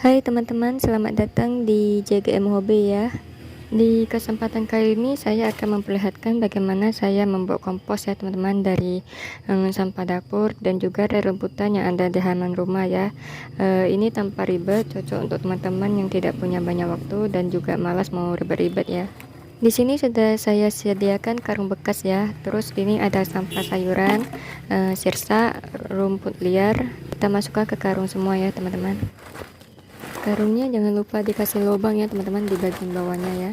Hai teman-teman, selamat datang di JGM Hobi ya. Di kesempatan kali ini saya akan memperlihatkan bagaimana saya membuat kompos ya teman-teman dari sampah dapur dan juga rerumputan yang ada di halaman rumah ya. Ini tanpa ribet, cocok untuk teman-teman yang tidak punya banyak waktu dan juga malas mau ribet-ribet ya. Di sini sudah saya sediakan karung bekas ya. Terus ini ada sampah sayuran, sirsa, rumput liar. Kita masukkan ke karung semua ya teman-teman. Karungnya jangan lupa dikasih lubang ya teman-teman di bagian bawahnya ya.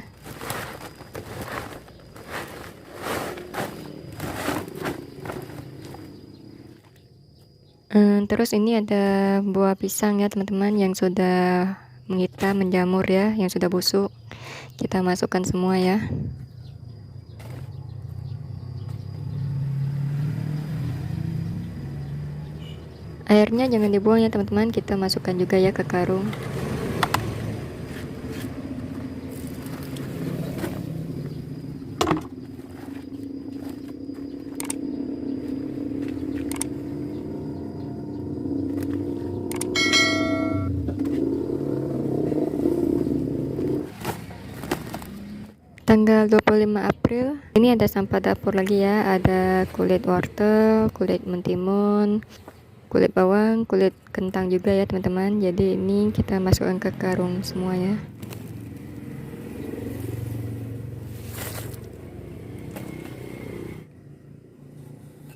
Terus ini ada buah pisang ya teman-teman yang sudah menghitam, menjamur ya, yang sudah busuk. Kita masukkan semua ya. Airnya jangan dibuang ya teman-teman, kita masukkan juga ya ke karung. Tanggal 25 April ini ada sampah dapur lagi ya, ada kulit wortel, kulit mentimun, kulit bawang, kulit kentang juga ya teman-teman. Jadi ini kita masukkan ke karung semua ya.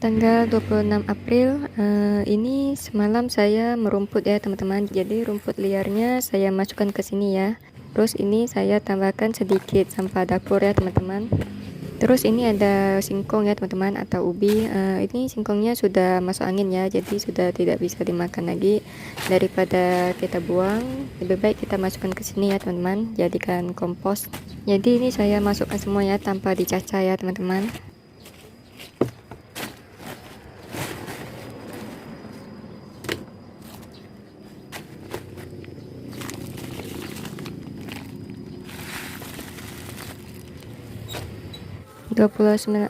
Tanggal 26 April ini semalam saya merumput ya teman-teman. Jadi rumput liarnya saya masukkan ke sini ya. Terus ini saya tambahkan sedikit sampah dapur ya teman-teman. Terus ini ada singkong ya teman-teman atau ubi. Ini singkongnya sudah masuk angin ya, jadi sudah tidak bisa dimakan lagi. Daripada kita buang, lebih baik kita masukkan ke sini ya teman-teman, jadikan kompos. Jadi ini saya masukkan semua ya tanpa dicacah ya teman-teman.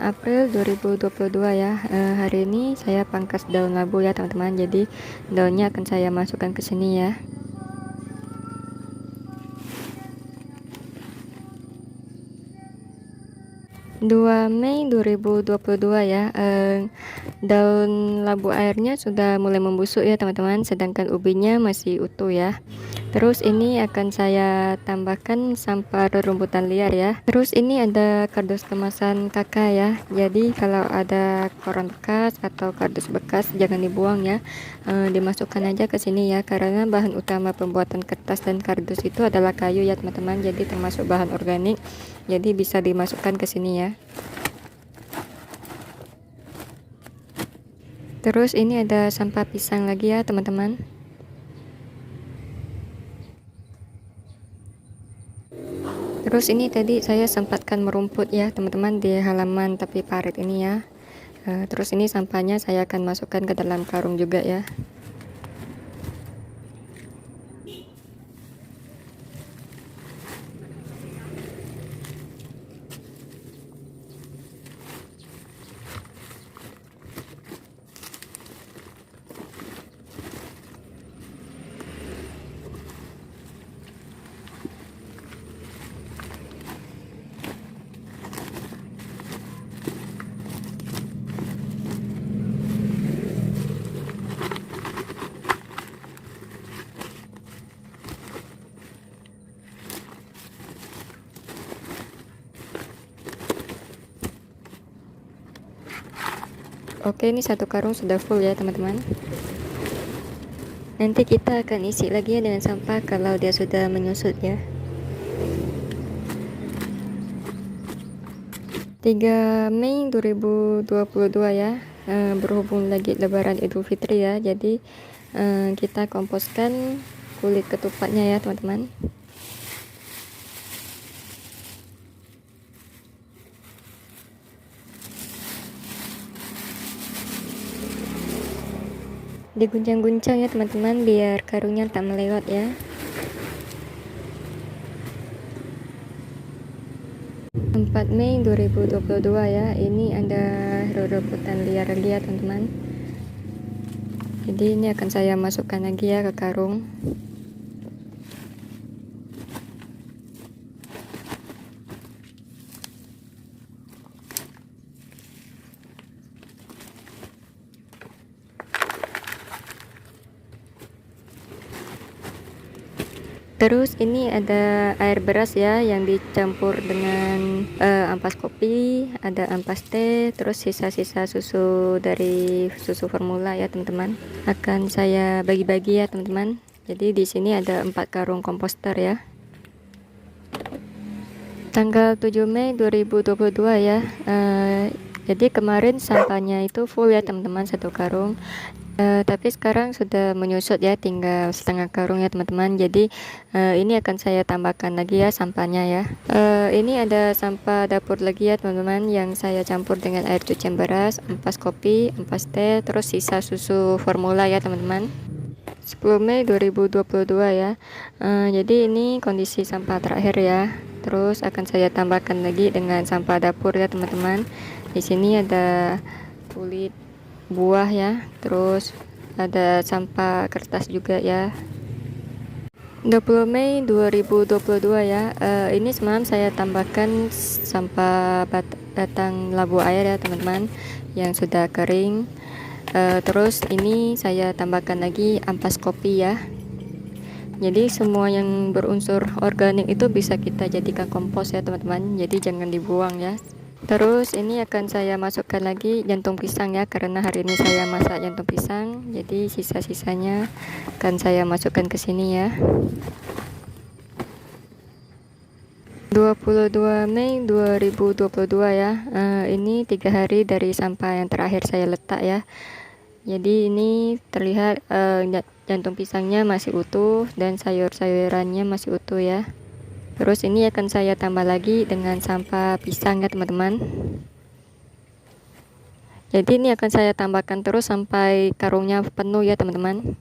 April 2022 ya. Hari ini saya pangkas daun labu ya teman-teman, jadi daunnya akan saya masukkan ke sini ya. Mei 2022 ya. Daun labu airnya sudah mulai membusuk ya teman-teman, sedangkan ubinya masih utuh ya. Terus ini akan saya tambahkan sampah rerumputan liar ya. Terus ini ada kardus kemasan kakak ya. Jadi kalau ada koran bekas atau kardus bekas jangan dibuang ya. Dimasukkan aja ke sini ya, karena bahan utama pembuatan kertas dan kardus itu adalah kayu ya teman-teman. Jadi termasuk bahan organik. Jadi bisa dimasukkan ke sini ya. Terus ini ada sampah pisang lagi ya teman-teman. Terus ini tadi saya sempatkan merumput ya teman-teman di halaman tepi parit ini ya. Terus ini sampahnya saya akan masukkan ke dalam karung juga ya. Oke, ini satu karung sudah full ya teman-teman. Nanti kita akan isi lagi ya dengan sampah kalau dia sudah menyusut ya. 3 Mei 2022 ya. Berhubung lagi lebaran Idul Fitri ya, jadi kita komposkan kulit ketupatnya ya teman-teman. Diguncang-guncang ya teman-teman biar karungnya tak melewat ya. 4 Mei 2022 ya. Ini ada rerumputan liar lagi ya teman-teman. Jadi ini akan saya masukkan lagi ya ke karung. Terus ini ada air beras ya yang dicampur dengan ampas kopi, ada ampas teh, terus sisa-sisa susu dari susu formula ya teman-teman. Akan saya bagi-bagi ya teman-teman. Jadi di sini ada 4 karung komposter ya. Tanggal 7 Mei 2022 ya. Jadi kemarin sampahnya itu full ya teman-teman, 1 karung. Tapi sekarang sudah menyusut ya, tinggal setengah karung ya teman-teman. Jadi ini akan saya tambahkan lagi ya sampahnya ya. Ini ada sampah dapur lagi ya teman-teman, yang saya campur dengan air cucian beras, ampas kopi, ampas teh, terus sisa susu formula ya teman-teman. 10 Mei 2022 ya. Jadi ini kondisi sampah terakhir ya. Terus akan saya tambahkan lagi dengan sampah dapur ya teman-teman. Di sini ada kulit buah ya, terus ada sampah kertas juga ya. 20 Mei 2022 ya. Ini semalam saya tambahkan sampah batang labu air ya teman-teman, yang sudah kering. Terus ini saya tambahkan lagi ampas kopi ya. Jadi semua yang berunsur organik itu bisa kita jadikan kompos ya teman-teman, jadi jangan dibuang ya. Terus ini akan saya masukkan lagi jantung pisang ya, karena hari ini saya masak jantung pisang, jadi sisa-sisanya akan saya masukkan ke sini ya. 22 Mei 2022 ya. Ini 3 hari dari sampah yang terakhir saya letak ya. Jadi ini terlihat jantung pisangnya masih utuh dan sayur-sayurannya masih utuh ya. Terus ini akan saya tambah lagi dengan sampah pisang ya teman-teman. Jadi ini akan saya tambahkan terus sampai karungnya penuh ya teman-teman.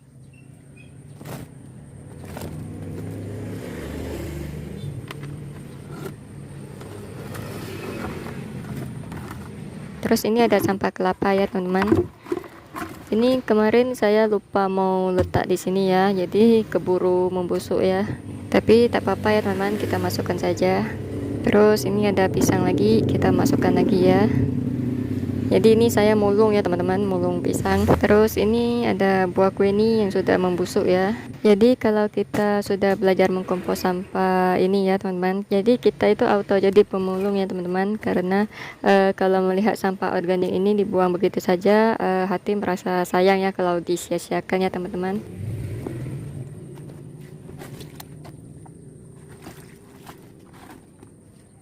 Terus ini ada sampah kelapa ya teman-teman. Ini kemarin saya lupa mau letak di sini ya, jadi keburu membusuk ya. Tapi tak apa-apa ya teman-teman, kita masukkan saja. Terus ini ada pisang lagi, kita masukkan lagi ya. Jadi ini saya mulung ya teman-teman, mulung pisang. Terus ini ada buah kueni yang sudah membusuk ya. Jadi kalau kita sudah belajar mengkompos sampah ini ya teman-teman, jadi kita itu auto jadi pemulung ya teman-teman. Karena kalau melihat sampah organik ini dibuang begitu saja, hati merasa sayang ya kalau disia-siakan ya teman-teman.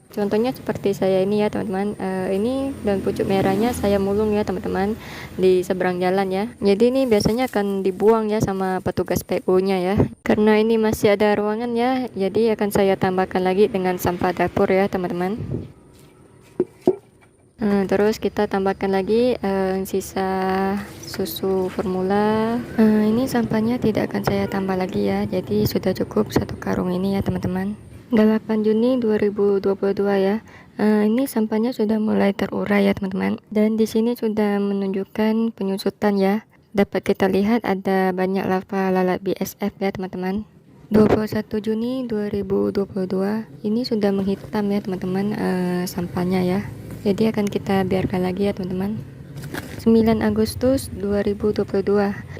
Contohnya seperti saya ini ya teman-teman. Ini daun pucuk merahnya saya mulung ya teman-teman di seberang jalan ya. Jadi ini biasanya akan dibuang ya sama petugas PU nya ya. Karena ini masih ada ruangan ya, jadi akan saya tambahkan lagi dengan sampah dapur ya teman-teman. Terus kita tambahkan lagi sisa susu formula. Ini sampahnya tidak akan saya tambah lagi ya, jadi sudah cukup 1 karung ini ya teman-teman. 8 Juni 2022 ya. Ini sampahnya sudah mulai terurai ya teman-teman. Dan di sini sudah menunjukkan penyusutan ya. Dapat kita lihat ada banyak lava lalat BSF ya teman-teman. 21 Juni 2022 ini sudah menghitam ya teman-teman sampahnya ya. Jadi akan kita biarkan lagi ya teman-teman. 9 Agustus 2022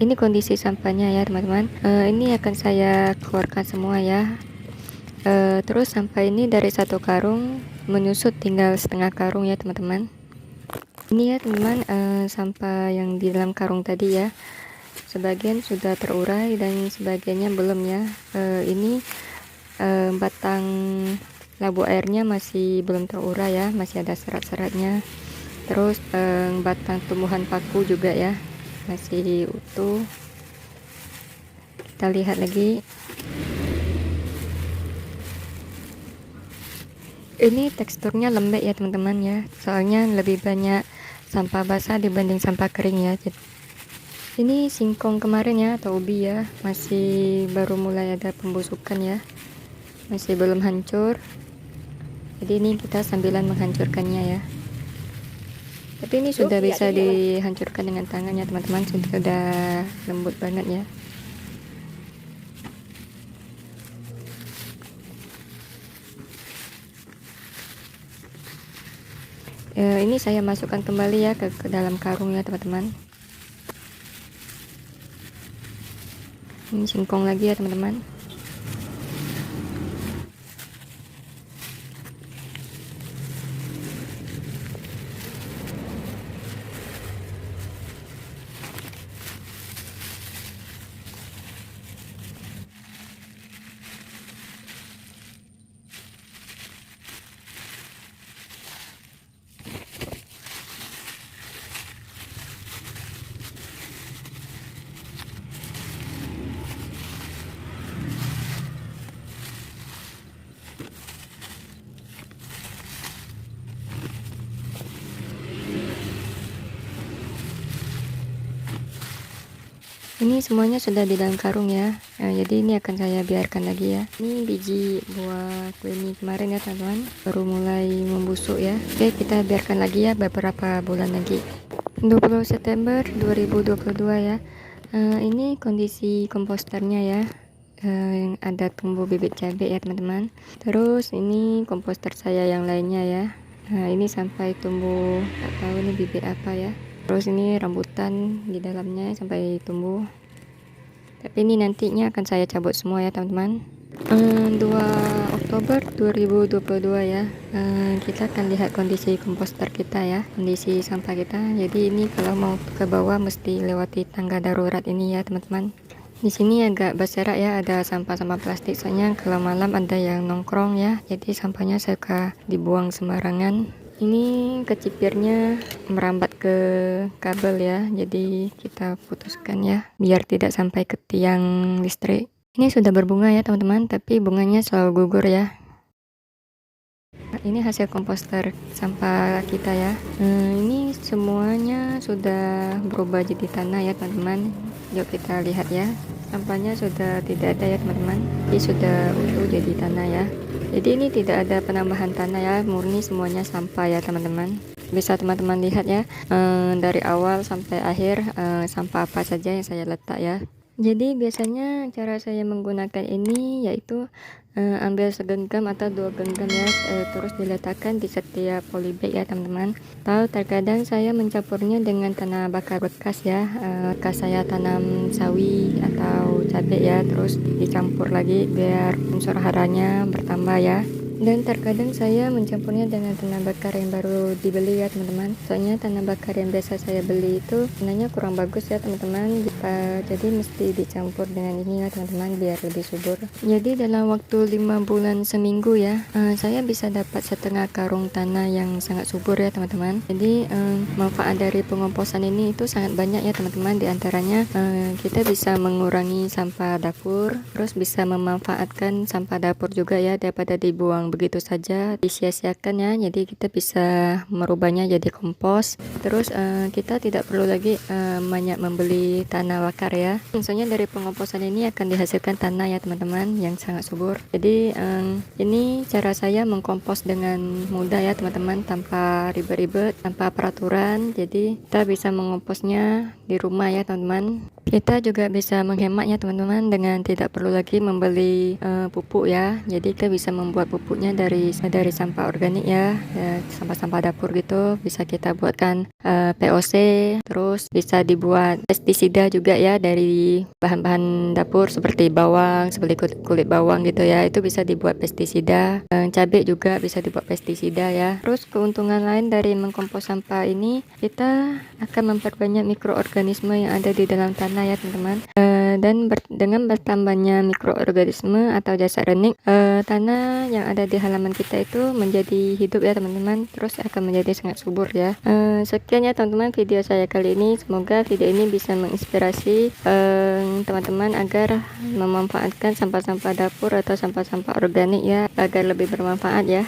ini kondisi sampahnya ya teman-teman. Ini akan saya keluarkan semua ya. Terus sampah ini dari 1 karung menyusut tinggal setengah karung ya teman-teman. Ini ya teman-teman, sampah yang di dalam karung tadi ya, sebagian sudah terurai dan sebagiannya belum ya. Ini batang labu airnya masih belum terurai ya, masih ada serat-seratnya. Terus batang tumbuhan paku juga ya masih utuh. Kita lihat lagi. Ini teksturnya lembek ya teman-teman ya, soalnya lebih banyak sampah basah dibanding sampah kering ya. Ini singkong kemarin ya, atau ubi ya, masih baru mulai ada pembusukan ya, masih belum hancur. Jadi ini kita sambilan menghancurkannya ya. Tapi ini sudah bisa dihancurkan dengan tangannya teman-teman, sudah lembut banget ya. Ini saya masukkan kembali ya ke dalam karung ya teman-teman. Ini singkong lagi ya teman-teman. Ini semuanya sudah di dalam karung ya. Jadi ini akan saya biarkan lagi ya. Ini biji buah kue ini kemarin ya teman-teman, baru mulai membusuk ya. Oke, kita biarkan lagi ya beberapa bulan lagi. 20 September 2022 ya. Ini kondisi komposternya ya. Yang ada tumbuh bibit cabai ya teman-teman. Terus ini komposter saya yang lainnya ya. Ini sampai tumbuh, tak tahu ini bibit apa ya. Terus ini rambutan di dalamnya sampai tumbuh, tapi ini nantinya akan saya cabut semua ya teman-teman. 2 Oktober 2022 ya. Kita akan lihat kondisi komposter kita ya, kondisi sampah kita. Jadi ini kalau mau ke bawah mesti lewati tangga darurat ini ya teman-teman. Di sini agak berserak ya, ada sampah-sampah plastik, soalnya kalau malam ada yang nongkrong ya, jadi sampahnya suka dibuang sembarangan. Ini kecipirnya merambat ke kabel ya, jadi kita putuskan ya biar tidak sampai ke tiang listrik. Ini sudah berbunga ya teman-teman, tapi bunganya selalu gugur ya. Ini hasil komposter sampah kita ya. Ini semuanya sudah berubah jadi tanah ya teman-teman. Yuk kita lihat ya, sampahnya sudah tidak ada ya teman-teman, ini sudah utuh jadi tanah ya. Jadi ini tidak ada penambahan tanah ya, murni semuanya sampah ya teman-teman. Bisa teman-teman lihat ya, dari awal sampai akhir sampah apa saja yang saya letak ya. Jadi biasanya cara saya menggunakan ini yaitu ambil segenggam atau 2 genggam ya, terus diletakkan di setiap polybag ya teman-teman. Atau terkadang saya mencampurnya dengan tanah bakar bekas ya, bekas saya tanam sawi atau cabai ya, terus dicampur lagi biar unsur haranya bertambah ya. Dan terkadang saya mencampurnya dengan tanah bakar yang baru dibeli ya teman-teman, soalnya tanah bakar yang biasa saya beli itu sebenarnya kurang bagus ya teman-teman. Jadi mesti dicampur dengan ini ya teman-teman biar lebih subur. Jadi dalam waktu 5 bulan seminggu ya, saya bisa dapat setengah karung tanah yang sangat subur ya teman-teman. Jadi manfaat dari pengomposan ini itu sangat banyak ya teman-teman. Di antaranya kita bisa mengurangi sampah dapur, terus bisa memanfaatkan sampah dapur juga ya, daripada dibuang begitu saja disia-siakan ya. Jadi kita bisa merubahnya jadi kompos. Terus kita tidak perlu lagi banyak membeli tanah bakar ya. Misalnya dari pengomposan ini akan dihasilkan tanah ya teman-teman yang sangat subur. Jadi ini cara saya mengkompos dengan mudah ya teman-teman, tanpa ribet-ribet, tanpa peraturan. Jadi kita bisa mengomposnya di rumah ya teman-teman. Kita juga bisa menghematnya teman-teman dengan tidak perlu lagi membeli pupuk ya. Jadi kita bisa membuat pupuknya dari sampah organik ya, sampah-sampah dapur gitu. Bisa kita buatkan POC, terus bisa dibuat pestisida juga ya dari bahan-bahan dapur seperti bawang, seperti kulit bawang gitu ya. Itu bisa dibuat pestisida. Cabai juga bisa dibuat pestisida ya. Terus keuntungan lain dari mengkompos sampah ini, kita akan memperbanyak mikroorganisme yang ada di dalam tanah ya teman-teman. Dan dengan bertambahnya mikroorganisme atau jasad renik, tanah yang ada di halaman kita itu menjadi hidup ya teman-teman, terus akan menjadi sangat subur ya. Sekian ya teman-teman video saya kali ini, semoga video ini bisa menginspirasi teman-teman agar memanfaatkan sampah-sampah dapur atau sampah-sampah organik ya, agar lebih bermanfaat ya.